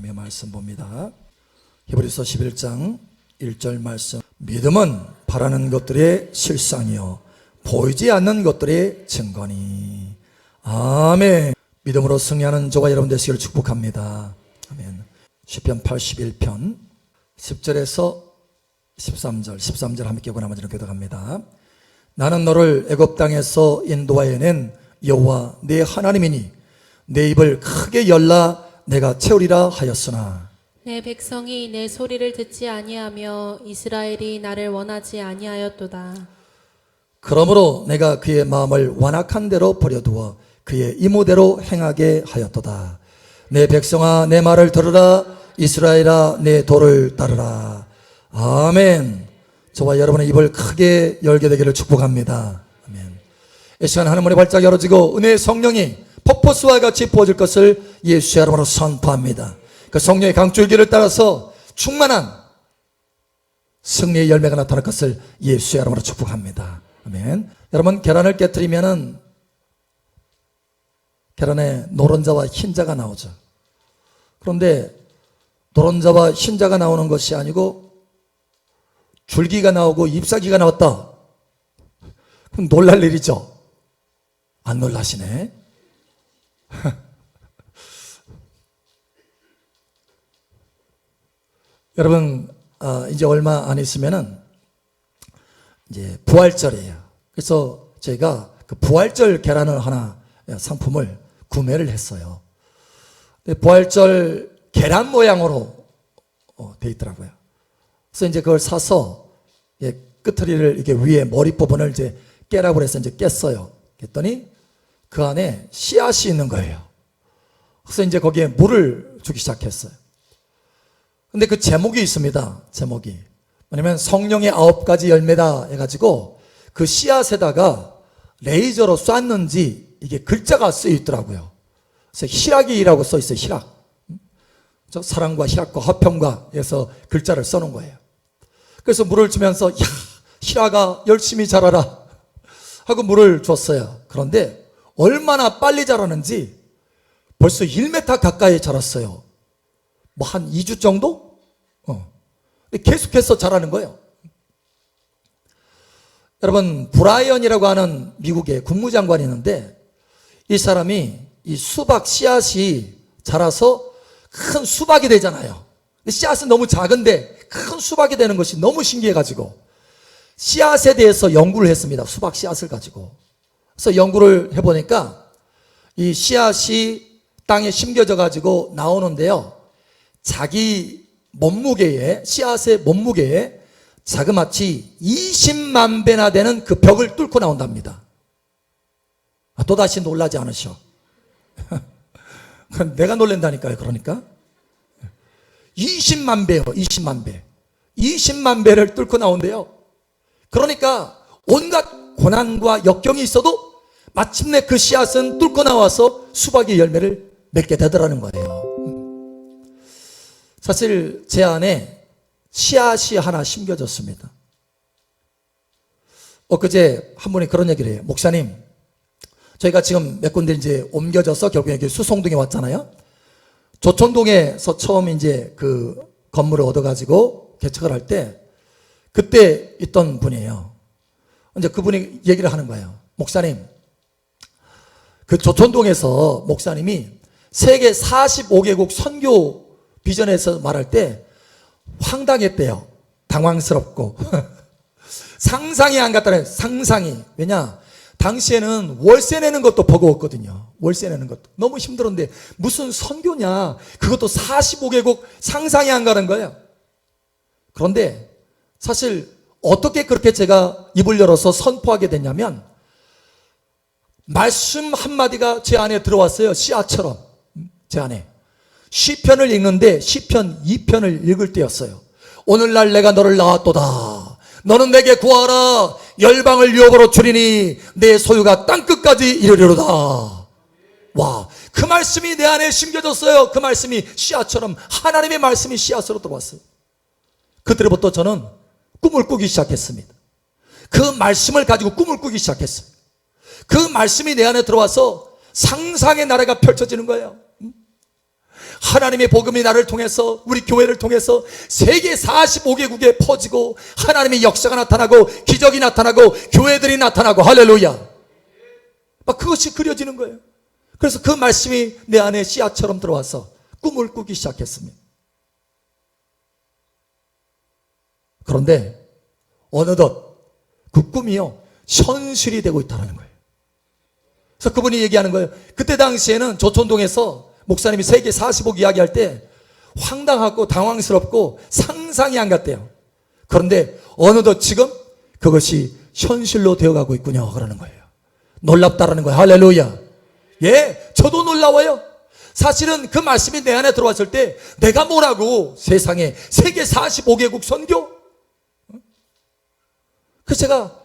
하나님의 말씀 봅니다. 히브리서 11장 1절 말씀. 믿음은 바라는 것들의 실상이요 보이지 않는 것들의 증거니. 아멘. 믿음으로 승리하는 저와 여러분 되시기를 축복합니다. 아멘. 시편 81편 10절에서 13절 함께 보고 나머지는 교독합니다. 나는 너를 애굽 땅에서 인도하여 낸 여호와 내 하나님이니 내 입을 크게 열라 내가 채우리라 하였으나 내 백성이 내 소리를 듣지 아니하며 이스라엘이 나를 원하지 아니하였도다. 그러므로 내가 그의 마음을 완악한 대로 버려두어 그의 이모대로 행하게 하였도다. 내 백성아 내 말을 들으라 이스라엘아 내 도를 따르라. 아멘. 저와 여러분의 입을 크게 열게 되기를 축복합니다. 아멘. 이 시간 하늘문이 발짝 열어지고 은혜의 성령이 폭포수와 같이 부어질 것을 예수의 이름으로 선포합니다. 그 성령의 강줄기를 따라서 충만한 승리의 열매가 나타날 것을 예수의 이름으로 축복합니다. 아멘. 여러분 계란을 깨뜨리면은 계란에 노른자와 흰자가 나오죠. 그런데 노른자와 흰자가 나오는 것이 아니고 줄기가 나오고 잎사귀가 나왔다. 그럼 놀랄 일이죠. 안 놀라시네. 여러분 이제 얼마 안 있으면은 이제 부활절이에요. 그래서 저희가 그 부활절 계란을 하나 상품을 구매를 했어요. 부활절 계란 모양으로 돼 있더라고요. 그래서 이제 그걸 사서 끄트리를 이렇게 위에 머리 부분을 이제 깨라고 해서 이제 깼어요. 깼더니 그 안에 씨앗이 있는 거예요. 그래서 이제 거기에 물을 주기 시작했어요. 근데 그 제목이 있습니다. 제목이 뭐냐면 성령의 9가지 열매다 해가지고 그 씨앗에다가 레이저로 쐈는지 이게 글자가 쓰여 있더라고요. 그래서 희락이라고 써 있어요. 희락. 저 사랑과 희락과 화평과 해서 글자를 써놓은 거예요. 그래서 물을 주면서 야 희락아 열심히 자라라 하고 물을 줬어요. 그런데 얼마나 빨리 자라는지 벌써 1m 가까이 자랐어요. 뭐 한 2주 정도? 계속해서 자라는 거예요. 여러분 브라이언이라고 하는 미국의 국무장관이 있는데 이 사람이 이 수박 씨앗이 자라서 큰 수박이 되잖아요. 씨앗은 너무 작은데 큰 수박이 되는 것이 너무 신기해가지고 씨앗에 대해서 연구를 했습니다. 수박 씨앗을 가지고. 그래서 연구를 해보니까 이 씨앗이 땅에 심겨져 가지고 나오는데요. 자기 몸무게에 씨앗의 몸무게에 자그마치 20만 배나 되는 그 벽을 뚫고 나온답니다. 또다시 놀라지 않으셔. 내가 놀란다니까요. 그러니까 20만 배요. 20만 배. 20만 배를 뚫고 나온대요. 그러니까 온갖 고난과 역경이 있어도 마침내 그 씨앗은 뚫고 나와서 수박의 열매를 맺게 되더라는 거예요. 사실 제 안에 씨앗이 하나 심겨졌습니다. 엊그제 한 분이 그런 얘기를 해요. 목사님, 저희가 지금 몇 군데 이제 옮겨져서 결국에 여기 수성동에 왔잖아요. 조촌동에서 처음 이제 그 건물을 얻어가지고 개척을 할 때 그때 있던 분이에요. 이제 그분이 얘기를 하는 거예요. 목사님, 그 조촌동에서 목사님이 세계 45개국 선교 비전에서 말할 때 황당했대요. 당황스럽고 상상이 안 갔다는 상상이. 왜냐? 당시에는 월세 내는 것도 버거웠거든요. 월세 내는 것도 너무 힘들었는데 무슨 선교냐, 그것도 45개국 상상이 안 가는 거예요. 그런데 사실 어떻게 그렇게 제가 입을 열어서 선포하게 됐냐면 말씀 한마디가 제 안에 들어왔어요. 씨앗처럼 제 안에. 시편을 읽는데 시편 2편을 읽을 때였어요. 오늘날 내가 너를 낳았도다. 너는 내게 구하라. 열방을 유업으로 주리니 내 소유가 땅끝까지 이르리로다. 와, 그 말씀이 내 안에 심겨졌어요. 그 말씀이 씨앗처럼 하나님의 말씀이 씨앗으로 들어왔어요. 그때부터 저는 꿈을 꾸기 시작했습니다. 그 말씀을 가지고 꿈을 꾸기 시작했어요. 그 말씀이 내 안에 들어와서 상상의 나라가 펼쳐지는 거예요. 하나님의 복음이 나를 통해서, 우리 교회를 통해서 세계 45개국에 퍼지고 하나님의 역사가 나타나고 기적이 나타나고 교회들이 나타나고 할렐루야. 막 그것이 그려지는 거예요. 그래서 그 말씀이 내 안에 씨앗처럼 들어와서 꿈을 꾸기 시작했습니다. 그런데 어느덧 그 꿈이요 현실이 되고 있다는 거예요. 그래서 그분이 얘기하는 거예요. 그때 당시에는 조촌동에서 목사님이 세계 45개 이야기할 때 황당하고 당황스럽고 상상이 안 갔대요. 그런데 어느덧 지금 그것이 현실로 되어가고 있군요 그러는 거예요. 놀랍다라는 거예요. 할렐루야. 예, 저도 놀라워요. 사실은 그 말씀이 내 안에 들어왔을 때 내가 뭐라고 세상에 세계 45개국 선교? 그래서 제가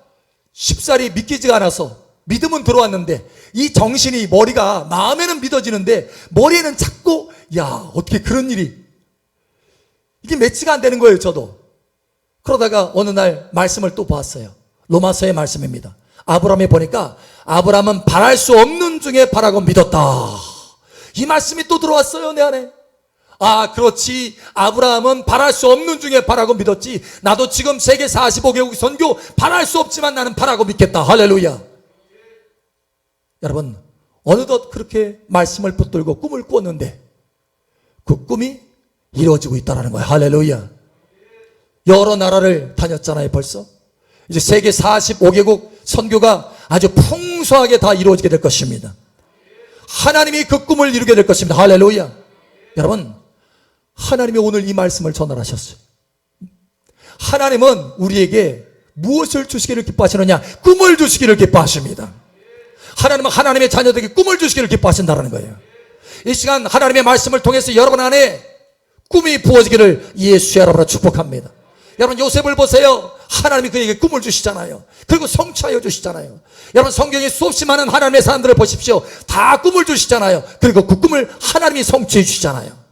쉽사리 믿기지가 않아서 믿음은 들어왔는데 이 정신이 머리가 마음에는 믿어지는데 머리에는 자꾸 야 어떻게 그런 일이 이게 매치가 안 되는 거예요. 저도 그러다가 어느 날 말씀을 또 보았어요. 로마서의 말씀입니다. 아브라함에 보니까 아브라함은 바랄 수 없는 중에 바라고 믿었다. 이 말씀이 또 들어왔어요 내 안에. 아 그렇지, 아브라함은 바랄 수 없는 중에 바라고 믿었지. 나도 지금 세계 45개국 선교 바랄 수 없지만 나는 바라고 믿겠다. 할렐루야. 여러분 어느덧 그렇게 말씀을 붙들고 꿈을 꾸었는데 그 꿈이 이루어지고 있다는 거예요. 할렐루야. 여러 나라를 다녔잖아요 벌써. 이제 세계 45개국 선교가 아주 풍성하게 다 이루어지게 될 것입니다. 하나님이 그 꿈을 이루게 될 것입니다. 할렐루야. 여러분 하나님이 오늘 이 말씀을 전달하셨어요. 하나님은 우리에게 무엇을 주시기를 기뻐하시느냐? 꿈을 주시기를 기뻐하십니다. 하나님은 하나님의 자녀들에게 꿈을 주시기를 기뻐하신다는 거예요. 이 시간 하나님의 말씀을 통해서 여러분 안에 꿈이 부어지기를 예수의 이름으로 축복합니다. 여러분 요셉을 보세요. 하나님이 그에게 꿈을 주시잖아요. 그리고 성취하여 주시잖아요. 여러분 성경에 수없이 많은 하나님의 사람들을 보십시오. 다 꿈을 주시잖아요. 그리고 그 꿈을 하나님이 성취해 주시잖아요.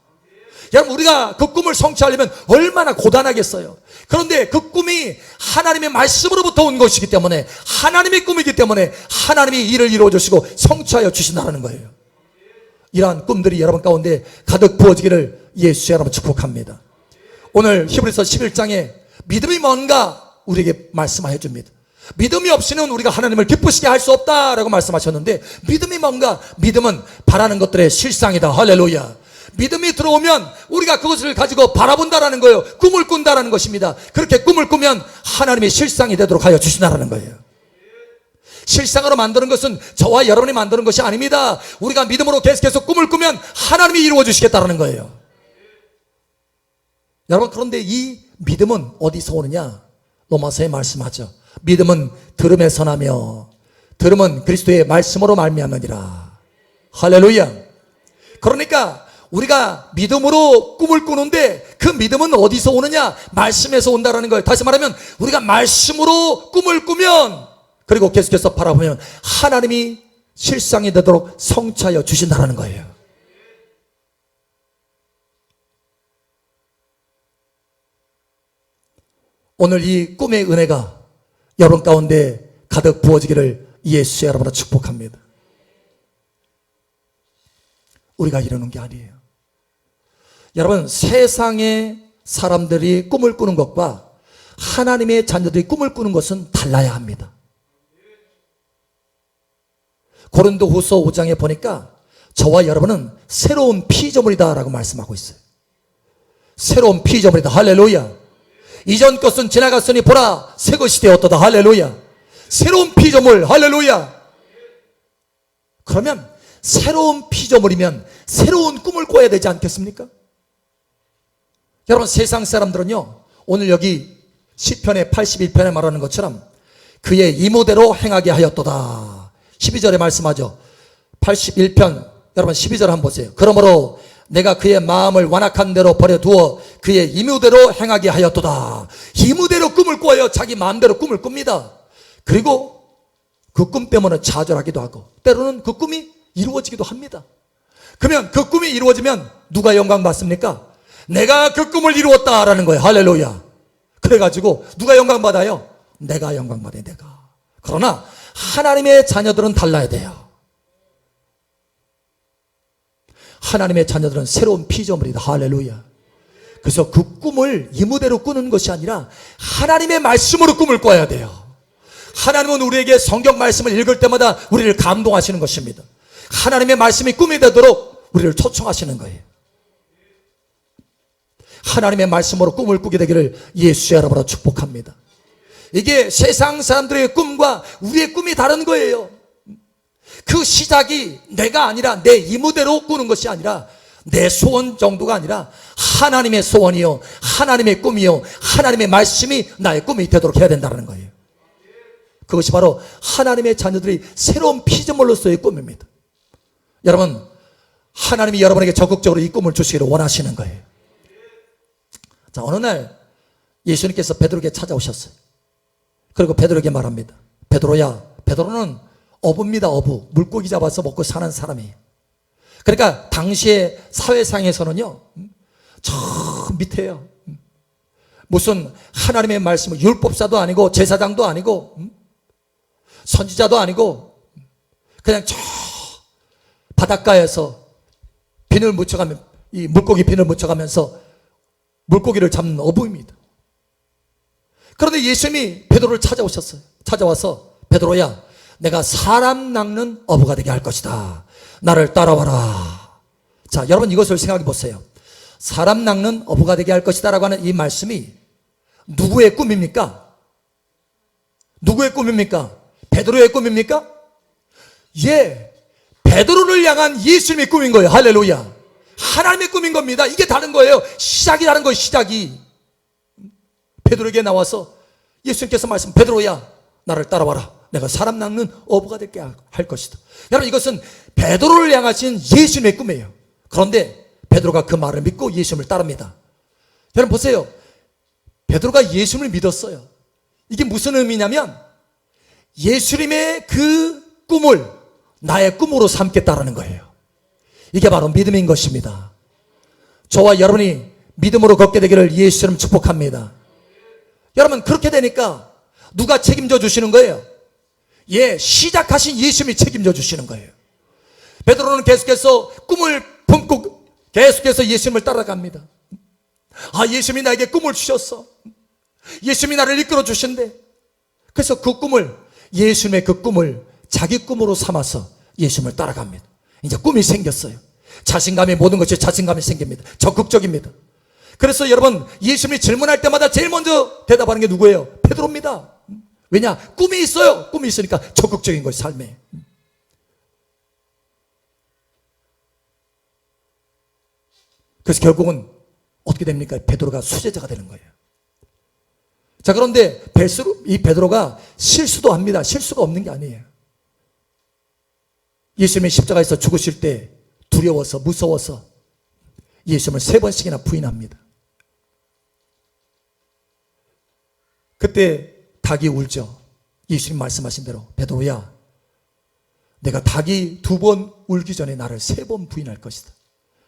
여러분 우리가 그 꿈을 성취하려면 얼마나 고단하겠어요. 그런데 그 꿈이 하나님의 말씀으로부터 온 것이기 때문에 하나님의 꿈이기 때문에 하나님이 이를 이루어 주시고 성취하여 주신다는 거예요. 이러한 꿈들이 여러분 가운데 가득 부어지기를 예수의 이름으로 축복합니다. 오늘 히브리서 11장에 믿음이 뭔가 우리에게 말씀하여 줍니다. 믿음이 없이는 우리가 하나님을 기쁘시게 할 수 없다라고 말씀하셨는데 믿음이 뭔가? 믿음은 바라는 것들의 실상이다. 할렐루야. 믿음이 들어오면 우리가 그것을 가지고 바라본다라는 거예요. 꿈을 꾼다라는 것입니다. 그렇게 꿈을 꾸면 하나님의 실상이 되도록 하여 주신다라는 거예요. 실상으로 만드는 것은 저와 여러분이 만드는 것이 아닙니다. 우리가 믿음으로 계속해서 꿈을 꾸면 하나님이 이루어 주시겠다라는 거예요. 여러분 그런데 이 믿음은 어디서 오느냐? 로마서에 말씀하죠. 믿음은 들음에서 나며 들음은 그리스도의 말씀으로 말미암느니라. 할렐루야. 그러니까 우리가 믿음으로 꿈을 꾸는데 그 믿음은 어디서 오느냐? 말씀에서 온다라는 거예요. 다시 말하면 우리가 말씀으로 꿈을 꾸면 그리고 계속해서 바라보면 하나님이 실상이 되도록 성취하여 주신다라는 거예요. 오늘 이 꿈의 은혜가 여러분 가운데 가득 부어지기를 예수의 이름으로 축복합니다. 우리가 이러는 게 아니에요. 여러분 세상의 사람들이 꿈을 꾸는 것과 하나님의 자녀들이 꿈을 꾸는 것은 달라야 합니다. 고린도후서 5장에 보니까 저와 여러분은 새로운 피조물이다 라고 말씀하고 있어요. 새로운 피조물이다. 할렐루야. 이전 것은 지나갔으니 보라 새 것이 되었도다. 할렐루야. 새로운 피조물. 할렐루야. 그러면 새로운 피조물이면 새로운 꿈을 꿔야 되지 않겠습니까? 여러분 세상 사람들은요 오늘 여기 시편의 81편에 말하는 것처럼 그의 이모대로 행하게 하였도다. 12절에 말씀하죠. 81편 여러분 12절 한번 보세요. 그러므로 내가 그의 마음을 완악한 대로 버려두어 그의 임무대로 행하게 하였도다. 임무대로 꿈을 꿔요. 자기 마음대로 꿈을 꿉니다. 그리고 그 꿈 때문에 좌절하기도 하고 때로는 그 꿈이 이루어지기도 합니다. 그러면 그 꿈이 이루어지면 누가 영광 받습니까? 내가 그 꿈을 이루었다라는 거예요. 할렐루야. 그래가지고 누가 영광 받아요? 내가 영광 받아요. 내가. 그러나 하나님의 자녀들은 달라야 돼요. 하나님의 자녀들은 새로운 피조물이다. 할렐루야. 그래서 그 꿈을 이무대로 꾸는 것이 아니라 하나님의 말씀으로 꿈을 꿔야 돼요. 하나님은 우리에게 성경 말씀을 읽을 때마다 우리를 감동하시는 것입니다. 하나님의 말씀이 꿈이 되도록 우리를 초청하시는 거예요. 하나님의 말씀으로 꿈을 꾸게 되기를 예수의 이름으로 축복합니다. 이게 세상 사람들의 꿈과 우리의 꿈이 다른 거예요. 그 시작이 내가 아니라 내 이무대로 꾸는 것이 아니라 내 소원 정도가 아니라 하나님의 소원이요, 하나님의 꿈이요, 하나님의 말씀이 나의 꿈이 되도록 해야 된다는 거예요. 그것이 바로 하나님의 자녀들이 새로운 피조물로서의 꿈입니다. 여러분, 하나님이 여러분에게 적극적으로 이 꿈을 주시기를 원하시는 거예요. 자, 어느 날 예수님께서 베드로에게 찾아오셨어요. 그리고 베드로에게 말합니다. 베드로야, 베드로는 어부입니다. 어부. 물고기 잡아서 먹고 사는 사람이에요. 그러니까 당시의 사회상에서는요, 저 밑에요. 무슨 하나님의 말씀을 율법사도 아니고 제사장도 아니고 선지자도 아니고 그냥 저 바닷가에서 비늘 묻혀가면, 이 물고기 비늘 묻혀가면서 물고기를 잡는 어부입니다. 그런데 예수님이 베드로를 찾아오셨어요. 찾아와서 베드로야, 내가 사람 낚는 어부가 되게 할 것이다. 나를 따라와라. 자, 여러분 이것을 생각해 보세요. 사람 낚는 어부가 되게 할 것이다 라고 하는 이 말씀이 누구의 꿈입니까? 누구의 꿈입니까? 베드로의 꿈입니까? 예, 베드로를 향한 예수님의 꿈인 거예요. 할렐루야. 하나님의 꿈인 겁니다. 이게 다른 거예요. 시작이 다른 거예요. 시작이. 베드로에게 나와서 예수님께서 말씀, 베드로야, 나를 따라와라. 내가 사람 낚는 어부가 되게 할 것이다. 여러분, 이것은 베드로를 향하신 예수님의 꿈이에요. 그런데 베드로가 그 말을 믿고 예수님을 따릅니다. 여러분 보세요. 베드로가 예수님을 믿었어요. 이게 무슨 의미냐면 예수님의 그 꿈을 나의 꿈으로 삼겠다라는 거예요. 이게 바로 믿음인 것입니다. 저와 여러분이 믿음으로 걷게 되기를 예수님 축복합니다. 여러분, 그렇게 되니까 누가 책임져 주시는 거예요? 예, 시작하신 예수님이 책임져 주시는 거예요. 베드로는 계속해서 꿈을 품고 계속해서 예수님을 따라갑니다. 아, 예수님이 나에게 꿈을 주셨어. 예수님이 나를 이끌어 주신대. 그래서 그 꿈을, 예수님의 그 꿈을 자기 꿈으로 삼아서 예수님을 따라갑니다. 이제 꿈이 생겼어요. 자신감이, 모든 것이 자신감이 생깁니다. 적극적입니다. 그래서 여러분, 예수님이 질문할 때마다 제일 먼저 대답하는 게 누구예요? 베드로입니다. 왜냐? 꿈이 있어요. 꿈이 있으니까 적극적인 거예요, 삶에. 그래서 결국은 어떻게 됩니까? 베드로가 수제자가 되는 거예요. 자, 그런데 이 베드로가 실수도 합니다. 실수가 없는 게 아니에요. 예수님이 십자가에서 죽으실 때 두려워서, 무서워서 예수님을 3번씩이나 부인합니다. 그때 닭이 울죠. 예수님 말씀하신 대로, 베드로야, 내가 닭이 2번 울기 전에 나를 3번 부인할 것이다.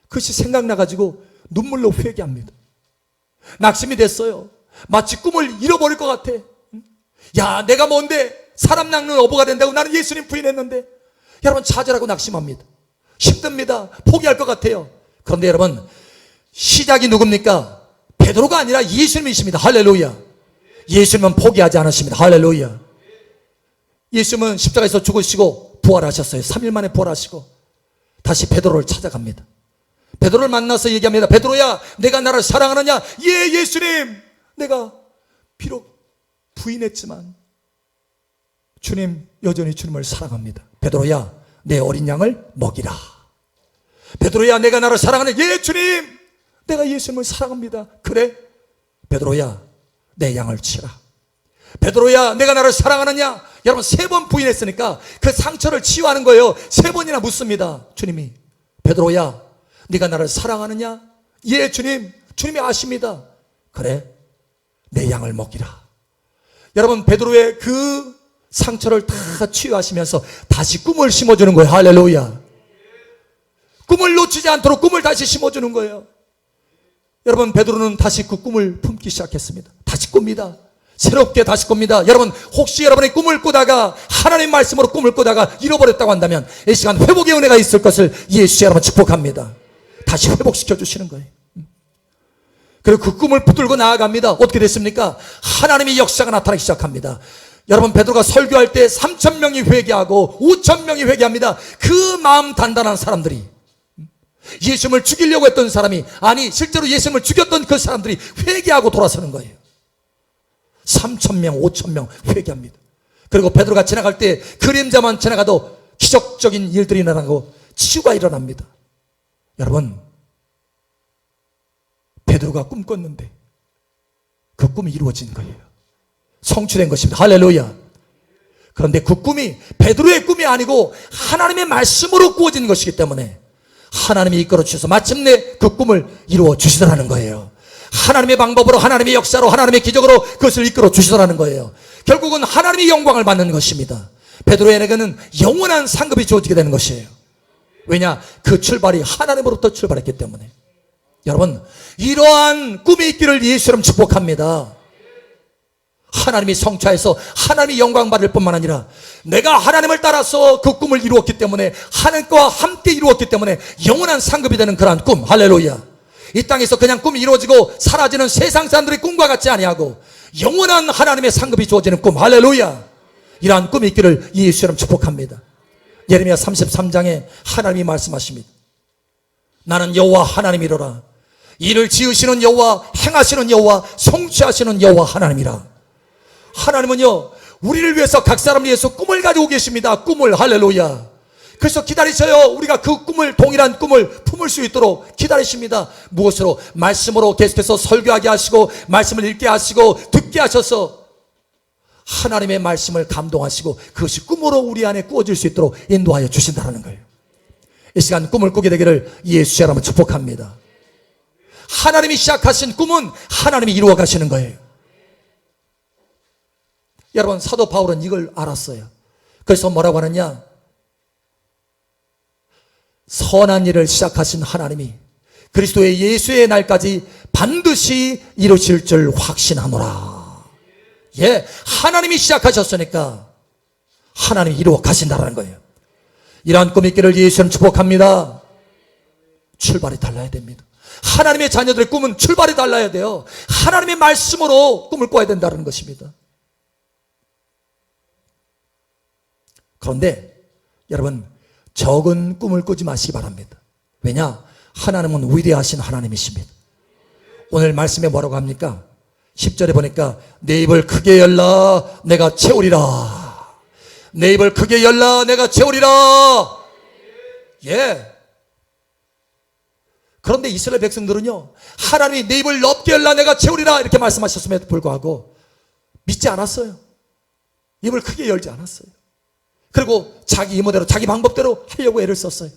그것이 생각나가지고 눈물로 회개합니다. 낙심이 됐어요. 마치 꿈을 잃어버릴 것 같아. 야, 내가 뭔데 사람 낚는 어부가 된다고 나는 예수님 부인했는데. 여러분, 좌절하고 낙심합니다. 힘듭니다. 포기할 것 같아요. 그런데 여러분, 시작이 누굽니까? 베드로가 아니라 예수님이십니다. 할렐루야. 예수님은 포기하지 않으십니다. 할렐루야. 예수님은 십자가에서 죽으시고 부활하셨어요. 3일 만에 부활하시고 다시 베드로를 찾아갑니다. 베드로를 만나서 얘기합니다. 베드로야, 내가 나를 사랑하느냐? 예, 예수님, 내가 비록 부인했지만 주님, 여전히 주님을 사랑합니다. 베드로야, 내 어린 양을 먹이라. 베드로야, 내가 나를 사랑하느냐? 예, 주님, 내가 예수님을 사랑합니다. 그래? 베드로야, 내 양을 치라. 베드로야, 내가 나를 사랑하느냐? 여러분, 3번 부인했으니까 그 상처를 치유하는 거예요. 3번이나 묻습니다. 주님이, 베드로야, 네가 나를 사랑하느냐? 예, 주님. 주님이 아십니다. 그래, 내 양을 먹이라. 여러분, 베드로의 그 상처를 다 치유하시면서 다시 꿈을 심어주는 거예요. 할렐루야. 꿈을 놓치지 않도록 꿈을 다시 심어주는 거예요. 여러분, 베드로는 다시 그 꿈을 품기 시작했습니다. 다시 꿉니다. 새롭게 다시 꿉니다. 여러분, 혹시 여러분의 꿈을 꾸다가 하나님 말씀으로 꿈을 꾸다가 잃어버렸다고 한다면 이 시간 회복의 은혜가 있을 것을 예수 여러분 축복합니다. 다시 회복시켜 주시는 거예요. 그리고 그 꿈을 붙들고 나아갑니다. 어떻게 됐습니까? 하나님의 역사가 나타나기 시작합니다. 여러분, 베드로가 설교할 때 3,000명이 회개하고 5,000명이 회개합니다. 그 마음 단단한 사람들이, 예수님을 죽이려고 했던 사람이, 아니 실제로 예수님을 죽였던 그 사람들이 회개하고 돌아서는 거예요. 3,000명, 5,000명 회개합니다. 그리고 베드로가 지나갈 때 그림자만 지나가도 기적적인 일들이 일어나고 치유가 일어납니다. 여러분, 베드로가 꿈꿨는데 그 꿈이 이루어진 거예요. 성취된 것입니다. 할렐루야. 그런데 그 꿈이 베드로의 꿈이 아니고 하나님의 말씀으로 꾸어진 것이기 때문에 하나님이 이끌어 주셔서 마침내 그 꿈을 이루어 주시더라는 거예요. 하나님의 방법으로, 하나님의 역사로, 하나님의 기적으로 그것을 이끌어 주시더라는 거예요. 결국은 하나님의 영광을 받는 것입니다. 베드로에게는 영원한 상급이 주어지게 되는 것이에요. 왜냐? 그 출발이 하나님으로부터 출발했기 때문에. 여러분, 이러한 꿈이 있기를 예수처럼 축복합니다. 하나님이 성취해서 하나님이 영광 받을 뿐만 아니라 내가 하나님을 따라서 그 꿈을 이루었기 때문에, 하나님과 함께 이루었기 때문에 영원한 상급이 되는 그러한 꿈. 할렐루야. 이 땅에서 그냥 꿈이 이루어지고 사라지는 세상 사람들의 꿈과 같지 아니하고 영원한 하나님의 상급이 주어지는 꿈. 할렐루야. 이러한 꿈이 있기를 예수처럼 축복합니다. 예레미야 33장에 하나님이 말씀하십니다. 나는 여호와 하나님이로라. 이를 지으시는 여호와, 행하시는 여호와, 성취하시는 여호와 하나님이라. 하나님은요, 우리를 위해서, 각 사람을 위해서 꿈을 가지고 계십니다. 꿈을. 할렐루야. 그래서 기다리셔요. 우리가 그 꿈을, 동일한 꿈을 품을 수 있도록 기다리십니다. 무엇으로? 말씀으로 계속해서 설교하게 하시고, 말씀을 읽게 하시고, 듣게 하셔서 하나님의 말씀을 감동하시고 그것이 꿈으로 우리 안에 꾸어질 수 있도록 인도하여 주신다는 거예요. 이 시간 꿈을 꾸게 되기를 예수의 이름으로 축복합니다. 하나님이 시작하신 꿈은 하나님이 이루어 가시는 거예요. 여러분, 사도 바울은 이걸 알았어요. 그래서 뭐라고 하느냐? 선한 일을 시작하신 하나님이 그리스도의 예수의 날까지 반드시 이루실 줄 확신하노라. 예, 하나님이 시작하셨으니까 하나님이 이루어 가신다는 거예요. 이러한 꿈이 있기를 예수는 축복합니다. 출발이 달라야 됩니다. 하나님의 자녀들의 꿈은 출발이 달라야 돼요. 하나님의 말씀으로 꿈을 꿔야 된다는 것입니다. 그런데 여러분, 적은 꿈을 꾸지 마시기 바랍니다. 왜냐? 하나님은 위대하신 하나님이십니다. 오늘 말씀에 뭐라고 합니까? 10절에 보니까 내 입을 크게 열라 내가 채우리라. 내 입을 크게 열라 내가 채우리라. 예. 그런데 이스라엘 백성들은요, 하나님이 내 입을 넓게 열라 내가 채우리라 이렇게 말씀하셨음에도 불구하고 믿지 않았어요. 입을 크게 열지 않았어요. 그리고 자기 이모대로, 자기 방법대로 하려고 애를 썼어요.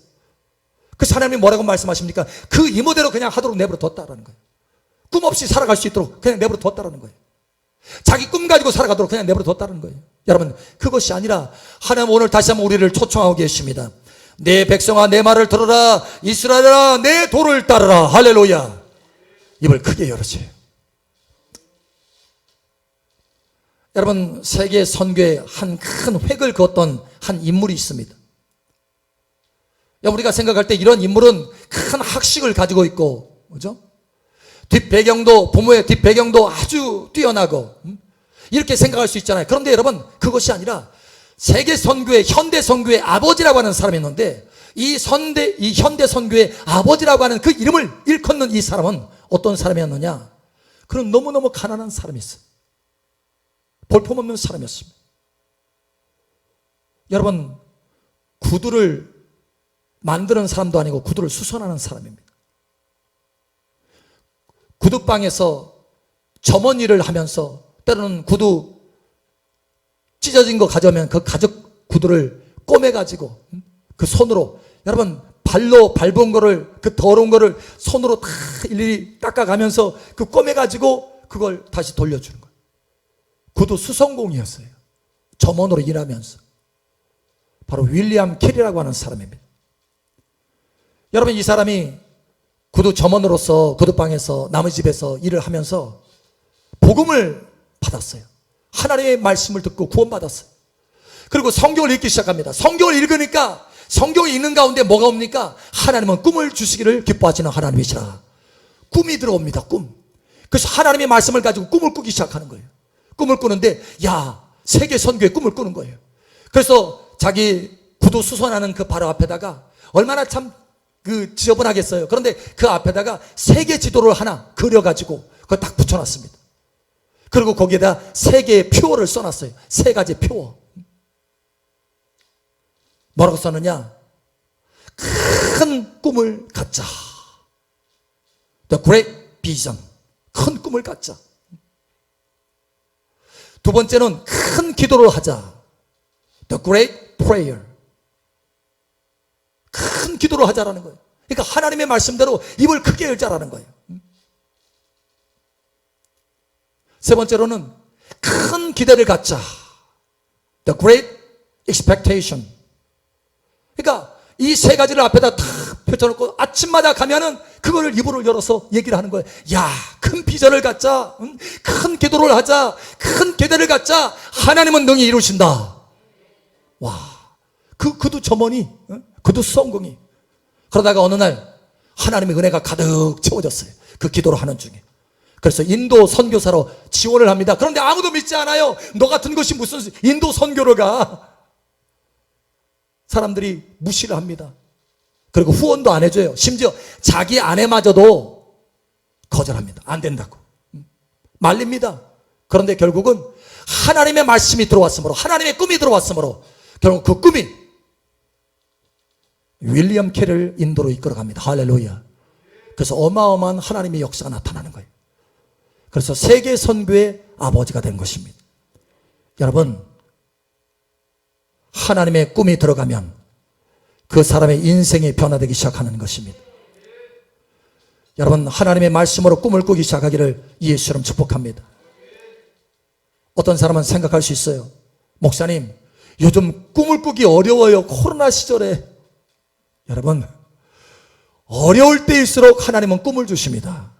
그래서 하나님이 뭐라고 말씀하십니까? 그 이모대로 그냥 하도록 내버려 뒀다라는 거예요. 꿈 없이 살아갈 수 있도록 그냥 내버려 뒀다라는 거예요. 자기 꿈 가지고 살아가도록 그냥 내버려 뒀다는 거예요. 여러분, 그것이 아니라 하나님 오늘 다시 한번 우리를 초청하고 계십니다. 내 백성아 내 말을 들어라. 이스라엘아 내 도를 따르라. 할렐루야. 입을 크게 열으세요. 여러분, 세계 선교에 한 큰 획을 그었던 한 인물이 있습니다. 우리가 생각할 때 이런 인물은 큰 학식을 가지고 있고, 뭐죠? 뒷배경도, 부모의 뒷배경도 아주 뛰어나고, 이렇게 생각할 수 있잖아요. 그런데 여러분, 그것이 아니라 세계 선교의, 현대 선교의 아버지라고 하는 사람이 있는데, 이 현대 선교의 아버지라고 하는 그 이름을 일컫는 이 사람은 어떤 사람이었느냐? 그는 너무너무 가난한 사람이었어요. 볼품없는 사람이었습니다. 여러분, 구두를 만드는 사람도 아니고 구두를 수선하는 사람입니다. 구두방에서 점원 일을 하면서 때로는 구두 찢어진 거 가져오면 그 가죽 구두를 꼬매가지고 그 손으로, 여러분, 발로 밟은 거를, 그 더러운 거를 손으로 다 일일이 닦아가면서 그 꼬매가지고 그걸 다시 돌려주는 거예요. 구두 수선공이었어요. 점원으로 일하면서. 바로 윌리엄 캐리라고 하는 사람입니다. 여러분, 이 사람이 구두 점원으로서 구두방에서 남의 집에서 일을 하면서 복음을 받았어요. 하나님의 말씀을 듣고 구원받았어요. 그리고 성경을 읽기 시작합니다. 성경을 읽으니까 성경에 있는 가운데 뭐가 옵니까? 하나님은 꿈을 주시기를 기뻐하시는 하나님이시라. 꿈이 들어옵니다. 꿈. 그래서 하나님의 말씀을 가지고 꿈을 꾸기 시작하는 거예요. 꿈을 꾸는데 세계 선교의 꿈을 꾸는 거예요. 그래서 자기 구두 수선하는 그 바로 앞에다가 얼마나 참 지저분하겠어요. 그런데 그 앞에다가 세계 지도를 하나 그려가지고 그걸 딱 붙여놨습니다. 그리고 거기에다 세 개의 표어를 써놨어요. 세 가지 표어. 뭐라고 썼느냐? 큰 꿈을 갖자. The great vision. 큰 꿈을 갖자. 두 번째는 큰 기도를 하자. The great prayer. 큰 기도를 하자라는 거예요. 그러니까 하나님의 말씀대로 입을 크게 열자라는 거예요. 세 번째로는 큰 기대를 갖자. The great expectation. 그러니까 이 세 가지를 앞에다 다 펼쳐놓고 아침마다 가면은 그거를 입으로 열어서 얘기를 하는 거예요. 큰 비전을 갖자. 큰 기도를 하자. 큰 기대를 갖자. 하나님은 능히 이루신다. 그도 점원이, 그도 성공이. 그러다가 어느 날 하나님의 은혜가 가득 채워졌어요. 그 기도를 하는 중에. 그래서 인도 선교사로 지원을 합니다. 그런데 아무도 믿지 않아요. 너 같은 것이 무슨 인도 선교를 가. 사람들이 무시를 합니다. 그리고 후원도 안 해줘요. 심지어 자기 아내마저도 거절합니다. 안 된다고. 말립니다. 그런데 결국은 하나님의 말씀이 들어왔으므로, 하나님의 꿈이 들어왔으므로 결국 그 꿈이 윌리엄 캐리를 인도로 이끌어갑니다. 할렐루야. 그래서 어마어마한 하나님의 역사가 나타나는 거예요. 그래서 세계 선교의 아버지가 된 것입니다. 여러분, 하나님의 꿈이 들어가면 그 사람의 인생이 변화되기 시작하는 것입니다. 여러분, 하나님의 말씀으로 꿈을 꾸기 시작하기를 예수처럼 축복합니다. 어떤 사람은 생각할 수 있어요. 목사님, 요즘 꿈을 꾸기 어려워요. 코로나 시절에. 여러분, 어려울 때일수록 하나님은 꿈을 주십니다.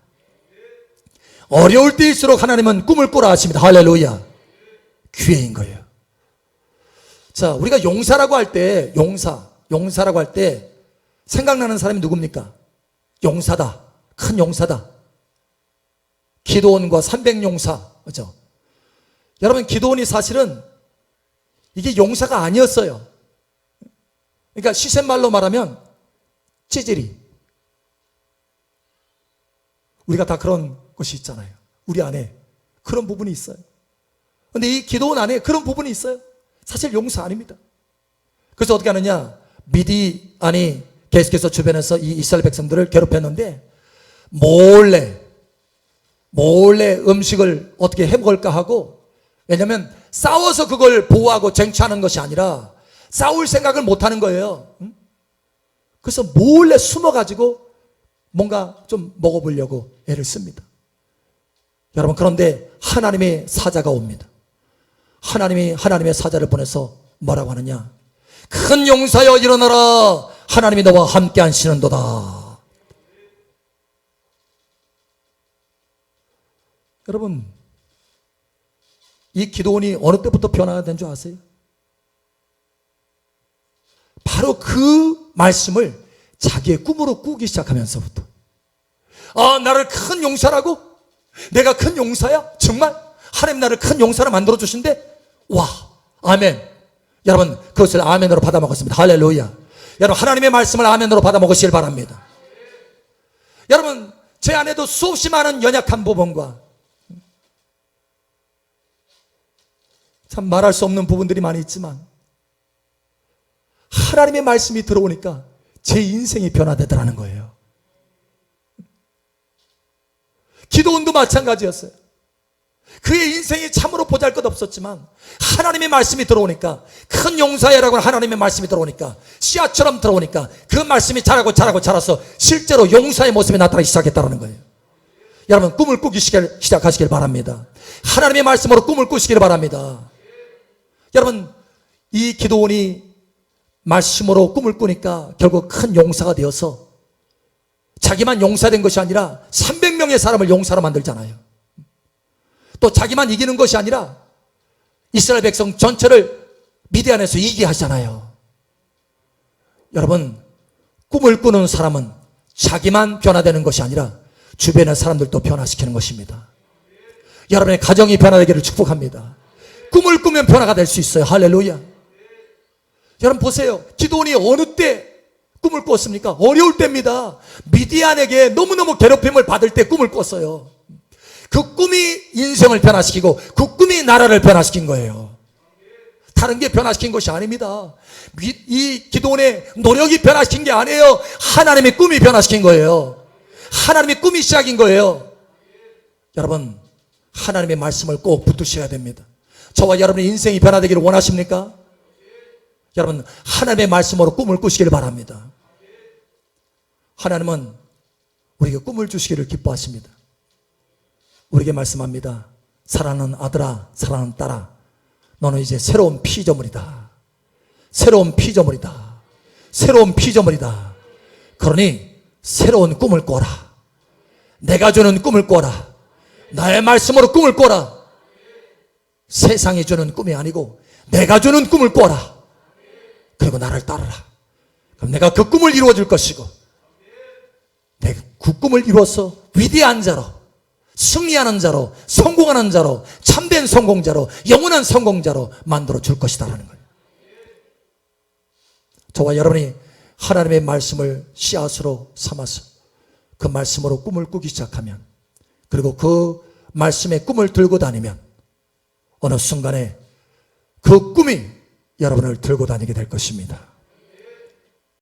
어려울 때일수록 하나님은 꿈을 꾸라 하십니다. 할렐루야. 기회인 거예요. 자, 우리가 용사라고 할 때, 용사라고 할 때 생각나는 사람이 누굽니까? 용사다. 큰 용사다. 기드온과 300용사. 그렇죠? 여러분, 기드온이 사실은 이게 용사가 아니었어요. 그러니까 시샘말로 말하면 찌질이. 우리가 다 그런 것이 있잖아요. 우리 안에 그런 부분이 있어요. 그런데 이 기드온 안에 그런 부분이 있어요. 사실 용사 아닙니다. 그래서 어떻게 하느냐? 미디안이 계속해서 주변에서 이 이스라엘 백성들을 괴롭혔는데 몰래 음식을 어떻게 해먹을까 하고, 왜냐하면 싸워서 그걸 보호하고 쟁취하는 것이 아니라 싸울 생각을 못하는 거예요. 그래서 몰래 숨어가지고 뭔가 좀 먹어보려고 애를 씁니다. 여러분, 그런데 하나님의 사자가 옵니다. 하나님이 하나님의 사자를 보내서 뭐라고 하느냐? 큰 용사여 일어나라. 하나님이 너와 함께 하시는도다. 여러분, 이 기도원이 어느 때부터 변화가 된 줄 아세요? 바로 그 말씀을 자기의 꿈으로 꾸기 시작하면서부터. 나를 큰 용사라고? 내가 큰 용사야? 정말? 하나님 나를 큰 용사로 만들어 주신대? 와, 아멘. 여러분, 그것을 아멘으로 받아 먹었습니다. 할렐루야. 여러분, 하나님의 말씀을 아멘으로 받아 먹으시길 바랍니다. 여러분, 제 안에도 수없이 많은 연약한 부분과 참 말할 수 없는 부분들이 많이 있지만 하나님의 말씀이 들어오니까 제 인생이 변화되더라는 거예요. 기도원도 마찬가지였어요. 그의 인생이 참으로 보잘것없었지만 하나님의 말씀이 들어오니까, 큰 용사야라고 하나님의 말씀이 들어오니까, 씨앗처럼 들어오니까 그 말씀이 자라서 실제로 용사의 모습이 나타나기 시작했다는 거예요. 여러분, 꿈을 꾸기 시작하시길 바랍니다. 하나님의 말씀으로 꿈을 꾸시길 바랍니다. 여러분, 이 기도원이 말씀으로 꿈을 꾸니까 결국 큰 용사가 되어서 자기만 용사된 것이 아니라 300명의 사람을 용사로 만들잖아요. 또 자기만 이기는 것이 아니라 이스라엘 백성 전체를 미디안에서 이기게 하잖아요. 여러분, 꿈을 꾸는 사람은 자기만 변화되는 것이 아니라 주변의 사람들도 변화시키는 것입니다. 여러분의 가정이 변화되기를 축복합니다. 꿈을 꾸면 변화가 될 수 있어요. 할렐루야. 여러분 보세요. 기도원이 어느 때 꿈을 꿨습니까? 어려울 때입니다. 미디안에게 너무너무 괴롭힘을 받을 때 꿈을 꿨어요. 그 꿈이 인생을 변화시키고 그 꿈이 나라를 변화시킨 거예요. 다른 게 변화시킨 것이 아닙니다. 이 기도원의 노력이 변화시킨 게 아니에요. 하나님의 꿈이 변화시킨 거예요. 하나님의 꿈이 시작인 거예요. 여러분, 하나님의 말씀을 꼭 붙드셔야 됩니다. 저와 여러분의 인생이 변화되기를 원하십니까? 여러분, 하나님의 말씀으로 꿈을 꾸시길 바랍니다. 하나님은 우리에게 꿈을 주시기를 기뻐하십니다. 우리에게 말씀합니다. 사랑하는 아들아, 사랑하는 딸아, 너는 이제 새로운 피조물이다. 새로운 피조물이다. 새로운 피조물이다. 그러니 새로운 꿈을 꿔라. 내가 주는 꿈을 꿔라. 나의 말씀으로 꿈을 꿔라. 세상이 주는 꿈이 아니고 내가 주는 꿈을 꿔라. 그리고 나를 따르라. 그럼 내가 그 꿈을 이루어 줄 것이고 내가 그 꿈을 이루어서 위대한 자로, 승리하는 자로, 성공하는 자로, 참된 성공자로, 영원한 성공자로 만들어 줄 것이다라는 거예요. 저와 여러분이 하나님의 말씀을 씨앗으로 삼아서 그 말씀으로 꿈을 꾸기 시작하면, 그리고 그 말씀의 꿈을 들고 다니면 어느 순간에 그 꿈이 여러분을 들고 다니게 될 것입니다.